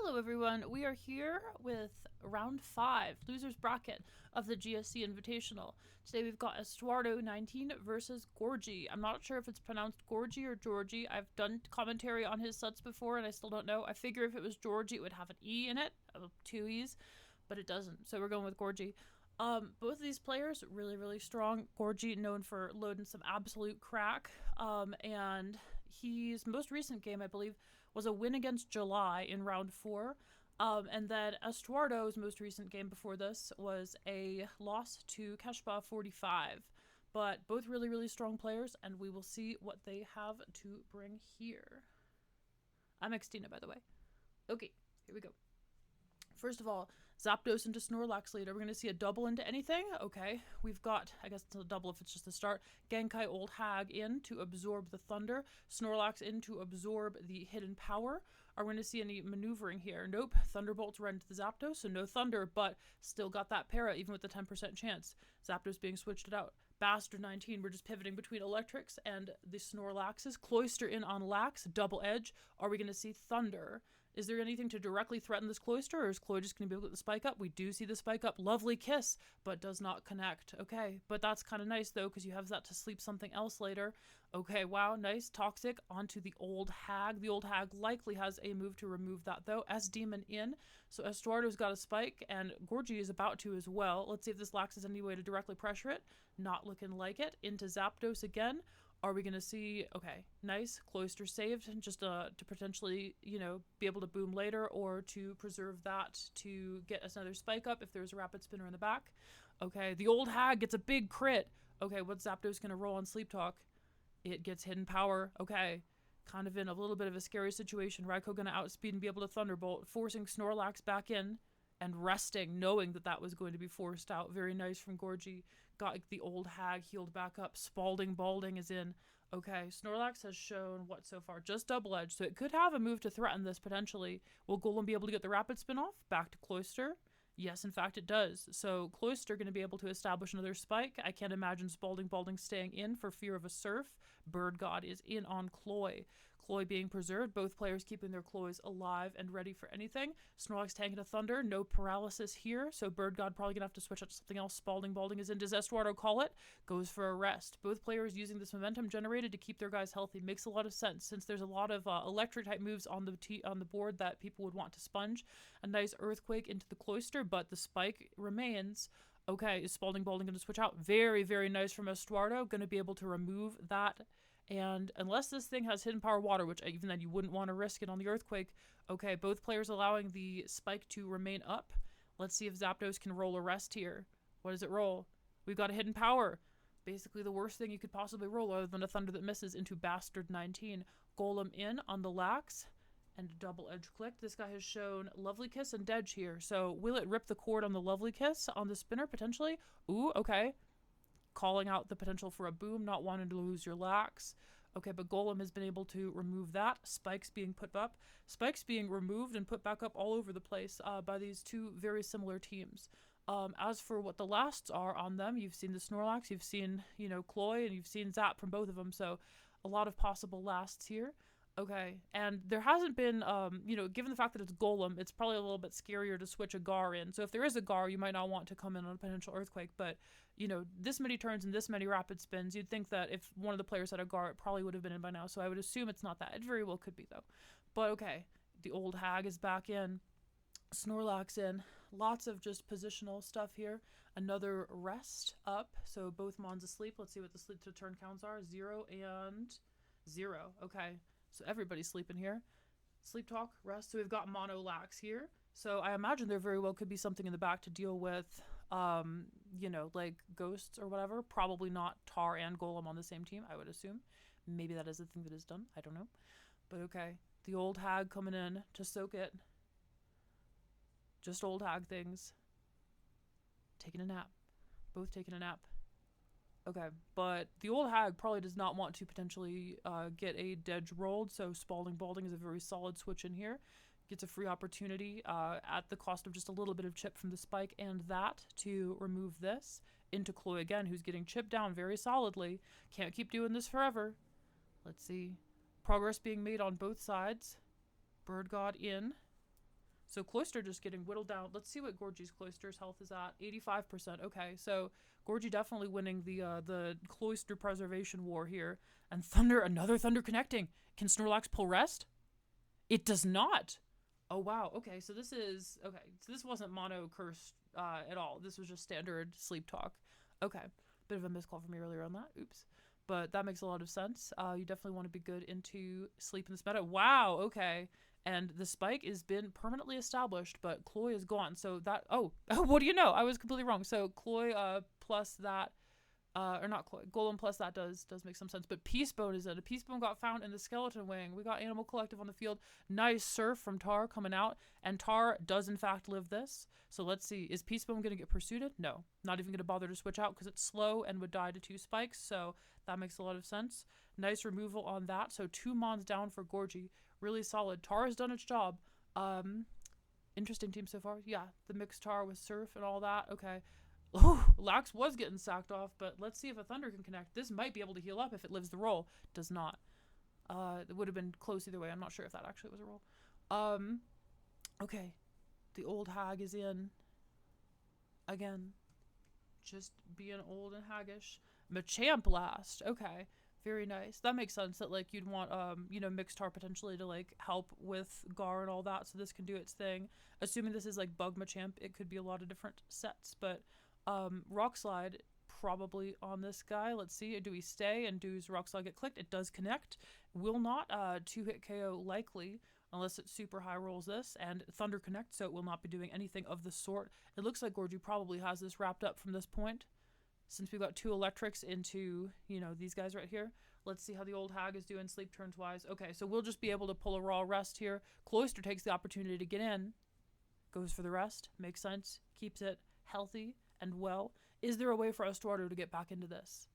Hello everyone, we are here with round 5, loser's bracket of the GSC Invitational. Today we've got Estuardo 19 versus Gorgie. I'm not sure if it's pronounced Gorgie or Georgie. I've done commentary on his sets before and I still don't know. I figure if it was Georgie it would have an E in it, 2 E's, but it doesn't, so we're going with Gorgie. Both of these players really strong. Gorgie known for loading some absolute crack, and his most recent game, I believe, was a win against July in round 4. And then Estuardo's most recent game before this was a loss to Keshba 45. But both really strong players, and we will see what they have to bring here. I'm Xtina, by the way. Okay, here we go. First of all, Zapdos into Snorlax leader. We're going to see a double into anything. Okay, we've got, I guess it's a double if it's just the start. Genkai Old Hag in to absorb the Thunder. Snorlax in to absorb the Hidden Power. Are we going to see any maneuvering here? Nope. Thunderbolt's right into the Zapdos, so no Thunder, but still got that para even with the 10% chance. Zapdos being switched it out. Bastard 19, we're just pivoting between Electrics and the Snorlaxes. Cloyster in on Lax, double edge. Are we going to see Thunder? Is there anything to directly threaten this Cloyster, or is Cloy just going to be able to get the spike up? We do see the spike up. Lovely kiss, but does not connect. Okay, but that's kind of nice, though, because you have that to sleep something else later. Okay, wow, nice. Toxic onto the Old Hag. The Old Hag likely has a move to remove that, though. S-Demon in. So Estuardo's got a spike, and Gorgie is about to as well. Let's see if this Lax has any way to directly pressure it. Not looking like it. Into Zapdos again. Are we going to see, okay, nice, Cloyster saved, just to potentially, you know, be able to boom later or to preserve that to get us another spike up if there's a Rapid Spinner in the back. Okay, the Old Hag gets a big crit. Okay, what's Zapdos going to roll on Sleep Talk? It gets Hidden Power. Okay, kind of in a little bit of a scary situation. Raikou going to outspeed and be able to Thunderbolt, forcing Snorlax back in and resting, knowing that that was going to be forced out. Very nice from Gorgie. Got the Old Hag healed back up. Spalding Balding is in. Okay, Snorlax has shown what so far? Just double edge, so it could have a move to threaten this potentially. Will Golem be able to get the Rapid Spin off? Back to Cloyster. Yes, in fact it does. So Cloyster going to be able to establish another spike. I can't imagine Spalding Balding staying in for fear of a surf. Bird God is in on Cloy. Cloy being preserved, both players keeping their Cloys alive and ready for anything. Snorlax tanking a Thunder, no paralysis here, so Bird God probably gonna have to switch out to something else. Spalding Balding is in. Does Estuardo call it? Goes for a rest. Both players using this momentum generated to keep their guys healthy. Makes a lot of sense since there's a lot of electric type moves on the board that people would want to sponge. A nice Earthquake into the Cloyster, but the spike remains. Okay, is Spalding Balding going to switch out? Very nice from Estuardo. Going to be able to remove that. And unless this thing has Hidden Power Water, which even then you wouldn't want to risk it on the Earthquake. Okay, both players allowing the spike to remain up. Let's see if Zapdos can roll a rest here. What does it roll? We've got a Hidden Power. Basically the worst thing you could possibly roll other than a Thunder that misses into Bastard 19. Golem in on the Lax. And double edge click. This guy has shown Lovely Kiss and Dedge here. So will it rip the cord on the Lovely Kiss on the spinner potentially? Ooh, okay. Calling out the potential for a boom, not wanting to lose your Lax. Okay, but Golem has been able to remove that. Spikes being put up. Spikes being removed and put back up all over the place by these two very similar teams. As for what the lasts are on them, you've seen the Snorlax, you've seen, you know, Cloy, and you've seen Zap from both of them, so a lot of possible lasts here. Okay, and there hasn't been, you know, given the fact that it's Golem, it's probably a little bit scarier to switch a Gar in. So if there is a Gar, you might not want to come in on a potential Earthquake, but, you know, this many turns and this many Rapid Spins, you'd think that if one of the players had a Gar, it probably would have been in by now. So I would assume it's not that. It very well could be, though. But okay, the Old Hag is back in. Snorlax in. Lots of just positional stuff here. Another rest up. So both Mons asleep. Let's see what the sleep to turn counts are. 0 and 0. Okay. So everybody's sleeping here. Sleep Talk, rest. So we've got Mono Lax here. So I imagine there very well could be something in the back to deal with, you know, like ghosts or whatever. Probably not Tar and Golem on the same team, I would assume. Maybe that is the thing that is done. I don't know. But okay. The Old Hag coming in to soak it. Just Old Hag things. Taking a nap. Both taking a nap. Okay, but the Old Hag probably does not want to potentially get a Dedge rolled, so Spalding Balding is a very solid switch in here. Gets a free opportunity at the cost of just a little bit of chip from the spike and that to remove this into Cloy again, who's getting chipped down very solidly. Can't keep doing this forever. Let's see. Progress being made on both sides. Bird God in. So Cloister just getting whittled down. Let's see what Gorgie's Cloister's health is at. 85%. Okay, so Gorgie definitely winning the Cloister preservation war here. And Thunder, another Thunder connecting. Can Snorlax pull rest? It does not. Oh, wow. Okay, so this is... Okay, so this wasn't mono curse at all. This was just standard sleep talk. Okay, bit of a miscall from me earlier on that. Oops. But that makes a lot of sense. You definitely want to be good into sleep in this meta. Wow, okay. And the spike has been permanently established, but Cloy is gone. So that... Oh, what do you know? I was completely wrong. So Cloy plus that... or not Cloy, Golem plus that does make some sense. But Peacebone is in. A Peacebone got found in the Skeleton Wing. We got Animal Collective on the field. Nice surf from Tar coming out. And Tar does in fact live this. So let's see. Is Peacebone going to get pursued? No. Not even going to bother to switch out because it's slow and would die to 2 spikes. So that makes a lot of sense. Nice removal on that. So 2 mons down for Gorgie. Really solid. Tar has done its job. Interesting team so far. Yeah, the mixed Tar with surf and all that. Okay. Oh, Lax was getting sacked off, but let's see if a Thunder can connect. This might be able to heal up if it lives the roll. Does not. It would have been close either way. I'm not sure if that actually was a roll. Okay. The old hag is in. Again. Just being old and haggish. Machamp last. Okay. Very nice. That makes sense that, like, you'd want, you know, mixed Tar potentially to, like, help with Gar and all that, so this can do its thing. Assuming this is, like, Bug Machamp, it could be a lot of different sets, but, Rock Slide probably on this guy. Let's see. Do we stay and does Rock Slide get clicked? It does connect. Will not, 2-hit KO likely, unless it super high rolls this, and Thunder connect, so it will not be doing anything of the sort. It looks like Gorgie probably has this wrapped up from this point. Since we've got 2 electrics into, you know, these guys right here. Let's see how the old hag is doing sleep turns wise. Okay, so we'll just be able to pull a raw rest here. Cloister takes the opportunity to get in. Goes for the rest. Makes sense. Keeps it healthy and well. Is there a way for Estuardo to get back into this?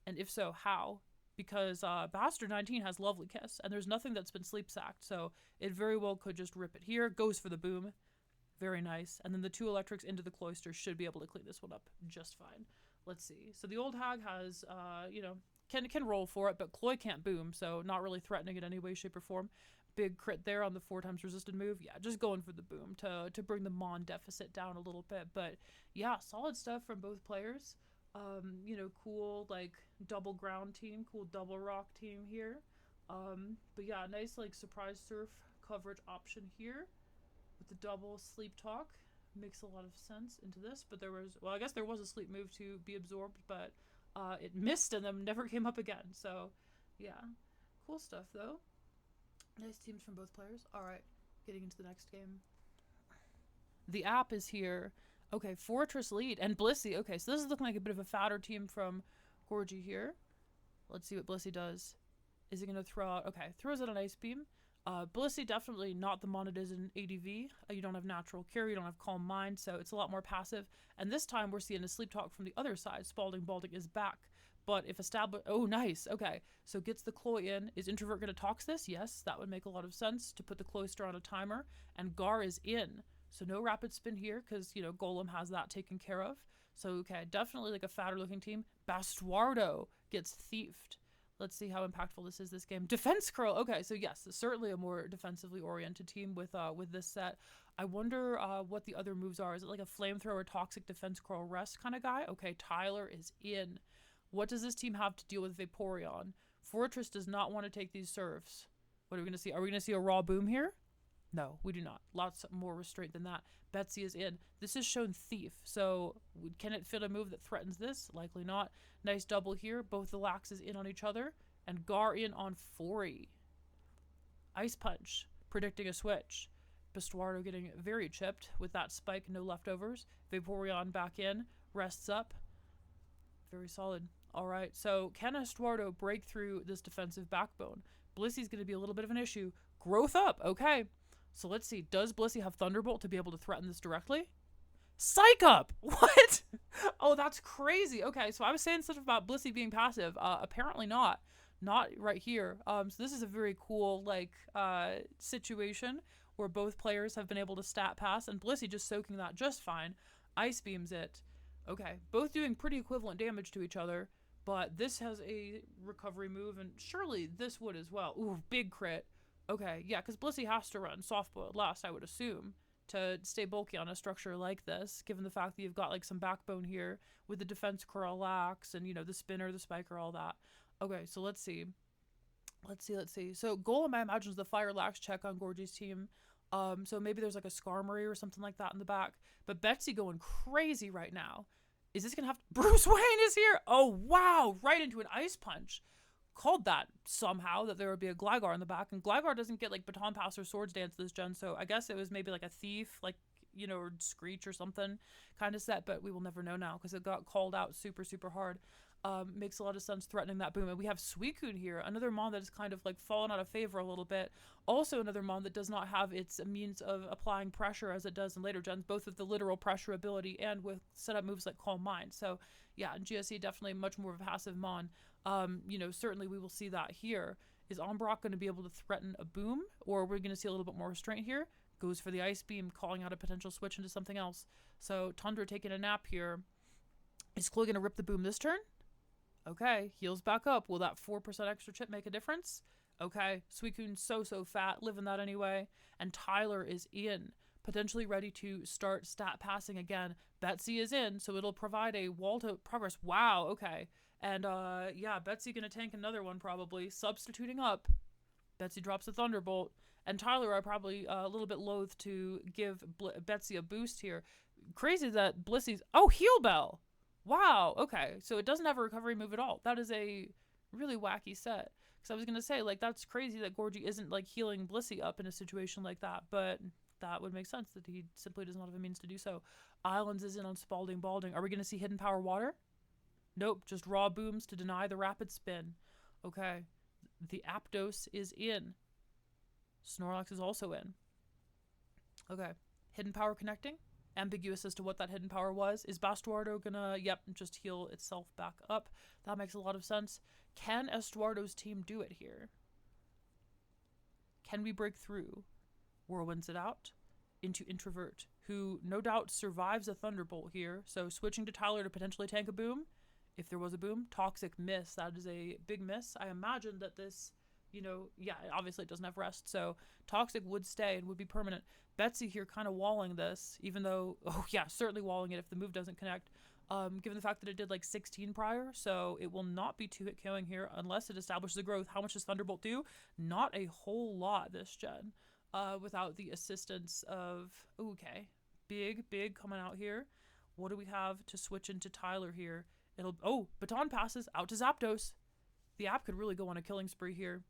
And if so, how? Because Bastard 19 has Lovely Kiss, and there's nothing that's been sleep sacked, so it very well could just rip it here. Goes for the boom. Very nice. And then the 2 electrics into the Cloister should be able to clean this one up just fine. Let's see. So the old hag has, you know, can roll for it, but Cloy can't boom, so not really threatening in any way, shape, or form. Big crit there on the 4 times resisted move. Yeah, just going for the boom to bring the Mon deficit down a little bit. But yeah, solid stuff from both players. You know, cool, like, double ground team, cool double rock team here. But yeah, nice, like, surprise surf coverage option here with the double sleep talk. Makes a lot of sense into this, but there was, well, I guess there was a sleep move to be absorbed, but it missed and then never came up again. So yeah, cool stuff though. Nice teams from both players. All right, getting into the next game. The app is here. Okay, Fortress lead and Blissey. Okay, so this is looking like a bit of a fatter team from Gorgie here. Let's see what Blissey does. Is he gonna throw out? Okay, throws out an Ice Beam. Blissey definitely not the mon it is in ADV. You don't have Natural Cure, you don't have Calm Mind, so it's a lot more passive. And this time we're seeing a sleep talk from the other side. Spalding Balding is back. But if oh, nice. Okay, so gets the Cloy in. Is Introvert going to tox this? Yes, that would make a lot of sense to put the Cloister on a timer. And Gar is in. So no rapid spin here because, you know, Golem has that taken care of. So, okay, definitely like a fatter looking team. Bastuardo gets thiefed. Let's see how impactful this is this game. Defense Curl. Okay, so yes, certainly a more defensively oriented team with this set. I wonder what the other moves are. Is it like a Flamethrower, Toxic, Defense Curl, Rest kind of guy? Okay, Tyler is in. What does this team have to deal with Vaporeon? Fortress does not want to take these serves. What are we going to see? Are we going to see a raw boom here? No, we do not. Lots more restraint than that. Betsy is in. This is shown Thief, so can it fit a move that threatens this? Likely not. Nice double here. Both the Laxes in on each other, and Gar in on Fori. Ice Punch, predicting a switch. Bastuardo getting very chipped with that spike, no leftovers. Vaporeon back in, rests up. Very solid. All right, so can Estuardo break through this defensive backbone? Blissey's going to be a little bit of an issue. Growth up, okay. So let's see, does Blissey have Thunderbolt to be able to threaten this directly? Psych Up! What? Oh, that's crazy. Okay, so I was saying stuff about Blissey being passive. Apparently not. Not right here. So this is a very cool, like, situation where both players have been able to stat pass, and Blissey just soaking that just fine. Ice Beams it. Okay, both doing pretty equivalent damage to each other, but this has a recovery move, and surely this would as well. Ooh, big crit. Okay, yeah, because Blissey has to run soft boiled last, I would assume. to stay bulky on a structure like this, given the fact that you've got like some backbone here with the defense curl lax and, you know, the spinner, the spiker, all that. Okay, so let's see. So Golem, I imagine, is the fire lax check on Gorgie's team. So maybe there's like a Skarmory or something like that in the back. But Betsy going crazy right now. Is this gonna have Bruce Wayne is here? Oh wow, right into an ice punch. Called that somehow, that there would be a Gligar in the back, and Gligar doesn't get like baton pass or swords dance this gen, so I guess it was maybe like a thief, like, you know, or Screech or something kind of set, but we will never know now because it got called out super hard. Makes a lot of sense threatening that boom. And we have Suicune here, another mon that has kind of like fallen out of favor a little bit. Also another mon that does not have its means of applying pressure as it does in later gens, both with the literal pressure ability and with setup moves like Calm Mind. So yeah, GSC definitely much more of a passive mon. You know, certainly we will see that here. Is Umbrock going to be able to threaten a boom, or we're going to see a little bit more restraint here? Goes for the Ice Beam, calling out a potential switch into something else. So Tundra taking a nap here. Is Chloe going to rip the boom this turn? Okay, heals back up. Will that 4% extra chip make a difference? Okay, Suicune's so fat, living that anyway. And Tyler is in, potentially ready to start stat passing again. Betsy is in, so it'll provide a wall to progress. Wow, okay. And yeah, Betsy gonna tank another one probably. Substituting up. Betsy drops the Thunderbolt. And Tyler are probably a little bit loath to give Betsy a boost here. Crazy that Blissy's... Oh, Heal Bell! Wow, okay. So it doesn't have a recovery move at all. That is a really wacky set. Because I was going to say, like, that's crazy that Gorgie isn't, like, healing Blissey up in a situation like that. But that would make sense that he simply does not have a means to do so. Islands is in on Spalding Balding. Are we going to see Hidden Power Water? Nope, just raw booms to deny the rapid spin. Okay. The Aptos is in. Snorlax is also in. Okay. Hidden Power connecting. Ambiguous as to what that hidden power was. Is Bastuardo gonna, yep, just heal itself back up? That makes a lot of sense. Can Estuardo's team do it here? Can we break through? Whirlwinds it out into Introvert, who no doubt survives a Thunderbolt here. So switching to Tyler to potentially tank a boom. If there was a boom. Toxic miss. That is a big miss. I imagine that this, you know, yeah, obviously it doesn't have rest. So Toxic would stay and would be permanent. Betsy here kind of walling this, even though, oh yeah, certainly walling it if the move doesn't connect. Given the fact that it did like 16 prior, so it will not be 2-hit KOing here unless it establishes a growth. How much does Thunderbolt do? Not a whole lot this gen, without the assistance of, okay, big coming out here. What do we have to switch into Tyler here? It'll, oh, Baton passes out to Zapdos. The app could really go on a killing spree here.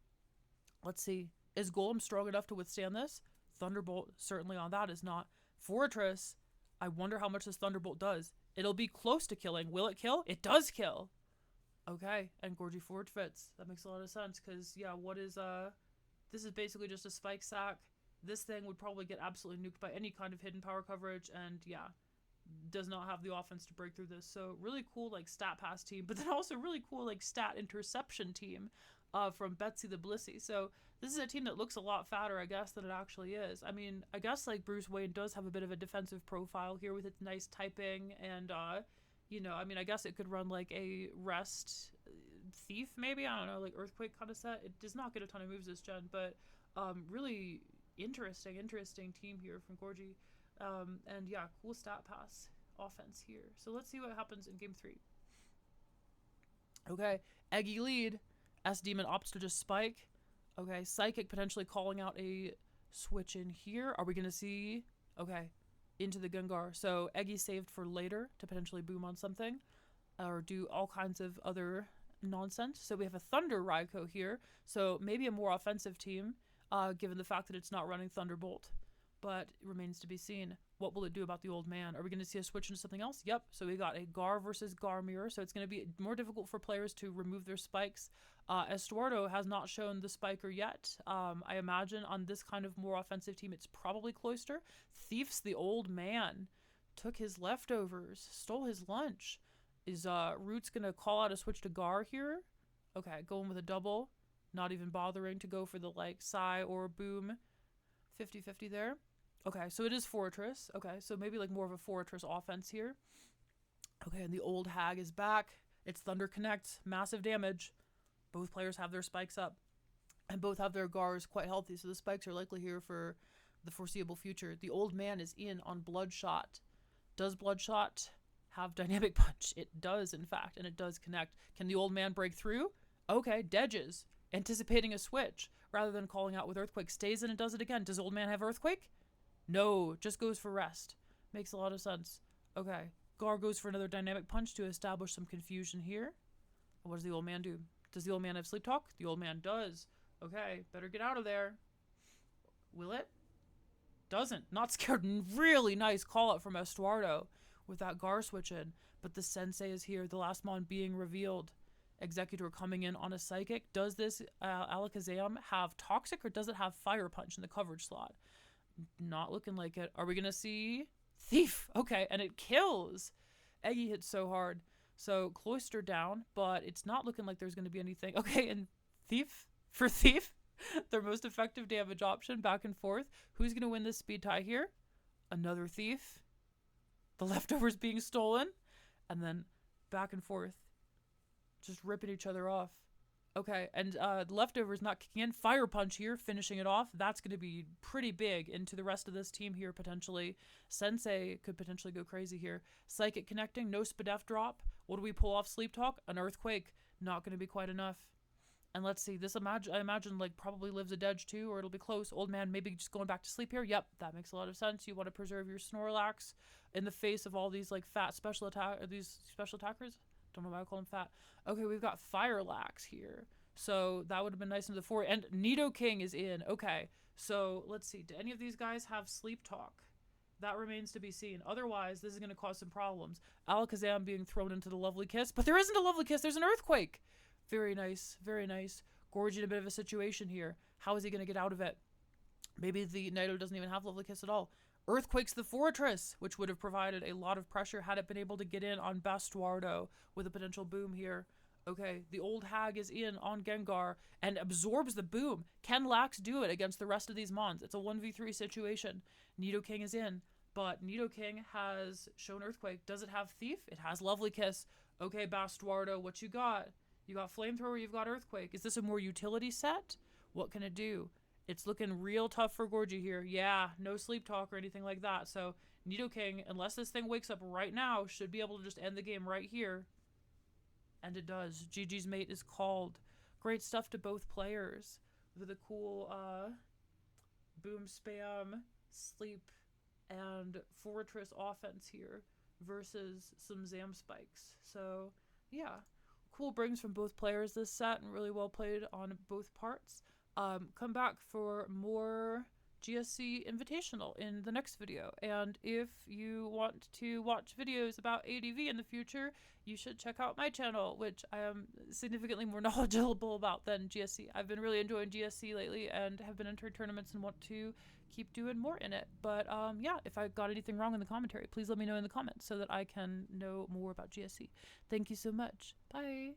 Let's see. Is Golem strong enough to withstand this? Thunderbolt, certainly on that, is not. Fortress, I wonder how much this Thunderbolt does. It'll be close to killing. Will it kill? It does kill. Okay, and Gorgie forfeits. That makes a lot of sense, because, yeah, what is, this is basically just a spike sack. This thing would probably get absolutely nuked by any kind of hidden power coverage, and, yeah, does not have the offense to break through this. So, really cool, like, stat pass team, but then also really cool, like, stat interception team, from Betsy the Blissey. So, this is a team that looks a lot fatter, I guess, than it actually is. I mean, I guess, like, Bruce Wayne does have a bit of a defensive profile here with its nice typing, and, you know, I mean, I guess it could run, like, a Rest Thief, maybe? I don't know, like, Earthquake kind of set. It does not get a ton of moves this gen, but, really interesting team here from Gorgie. And, yeah, cool stat pass offense here. So, let's see what happens in Game 3. Okay, Eggy lead. S-Demon opts to just spike. Okay, Psychic potentially calling out a switch in here. Are we going to see... Okay, into the Gengar. So Eggy saved for later to potentially boom on something. Or do all kinds of other nonsense. So we have a Thunder Raikou here. So maybe a more offensive team, given the fact that it's not running Thunderbolt. But it remains to be seen. What will it do about the old man? Are we going to see a switch into something else? Yep. So we got a Gar versus Gar mirror. So it's going to be more difficult for players to remove their spikes. Estuardo has not shown the spiker yet. I imagine on this kind of more offensive team, it's probably Cloyster. Thief's the old man. Took his leftovers. Stole his lunch. Is Roots going to call out a switch to Gar here? Okay, going with a double. Not even bothering to go for the, like, Psy or Boom. 50-50 there. Okay, so it is Fortress. Okay, so maybe like more of a Fortress offense here. Okay, and the old hag is back. It's Thunder Connect. Massive damage. Both players have their spikes up. And both have their Gars quite healthy, so the spikes are likely here for the foreseeable future. The old man is in on Bloodshot. Does Bloodshot have dynamic punch? It does, in fact, and it does connect. Can the old man break through? Okay, Dedges, anticipating a switch rather than calling out with Earthquake. Stays in and does it again. Does old man have Earthquake? No, just goes for rest. Makes a lot of sense. Okay, Gar goes for another dynamic punch to establish some confusion here. What does the old man do? Does the old man have sleep talk? The old man does. Okay, better get out of there. Will it? Doesn't. Not scared. Really nice call out from Estuardo with that Gar switch in. But the sensei is here. The last mon being revealed. Executor coming in on a psychic. Does this Alakazam have toxic or does it have fire punch in the coverage slot? Not looking like it. Are we going to see Thief? Okay, and it kills. Eggy hits so hard. So Cloister down, but it's not looking like there's going to be anything. Okay, and Thief for Thief. Their most effective damage option, back and forth. Who's going to win this speed tie here? Another Thief. The leftovers being stolen. And then back and forth. Just ripping each other off. Okay, and the leftovers not kicking in. Fire Punch here, finishing it off. That's going to be pretty big into the rest of this team here, potentially. Sensei could potentially go crazy here. Psychic connecting, no Spadef drop. What do we pull off Sleep Talk? An Earthquake. Not going to be quite enough. And let's see, this I imagine like probably lives a Dedge too, or it'll be close. Old man maybe just going back to sleep here. Yep, that makes a lot of sense. You want to preserve your Snorlax in the face of all these like fat special attackers. Don't know why I call them fat. Okay, we've got Firelax here. So that would have been nice into the 4. And Nidoking is in. Okay, so let's see. Do any of these guys have Sleep Talk? That remains to be seen. Otherwise, this is going to cause some problems. Alakazam being thrown into the Lovely Kiss. But there isn't a Lovely Kiss. There's an Earthquake. Very nice. Very nice. Gorgie in a bit of a situation here. How is he going to get out of it? Maybe the Nido doesn't even have Lovely Kiss at all. Earthquakes the Fortress, which would have provided a lot of pressure had it been able to get in on Bastuardo with a potential boom here. Okay, the old hag is in on Gengar and absorbs the boom. Can Lax do it against the rest of these mons? It's a 1v3 situation. Nidoking is in, but Nidoking has shown Earthquake. Does it have Thief? It has Lovely Kiss. Okay, Bastuardo, what you got? You got Flamethrower, you've got Earthquake. Is this a more utility set? What can it do? It's looking real tough for Gorgie here. Yeah, no Sleep Talk or anything like that. So Nidoking, unless this thing wakes up right now, should be able to just end the game right here. And it does. GG's mate is called. Great stuff to both players. With a cool boom spam, sleep, and Fortress offense here versus some Zam spikes. So yeah, cool brings from both players this set and really well played on both parts. Come back for more GSC Invitational in the next video. And if you want to watch videos about ADV in the future, you should check out my channel, which I am significantly more knowledgeable about than GSC. I've been really enjoying GSC lately and have been entering tournaments and want to keep doing more in it. But yeah, if I got anything wrong in the commentary, please let me know in the comments so that I can know more about GSC. Thank you so much. Bye.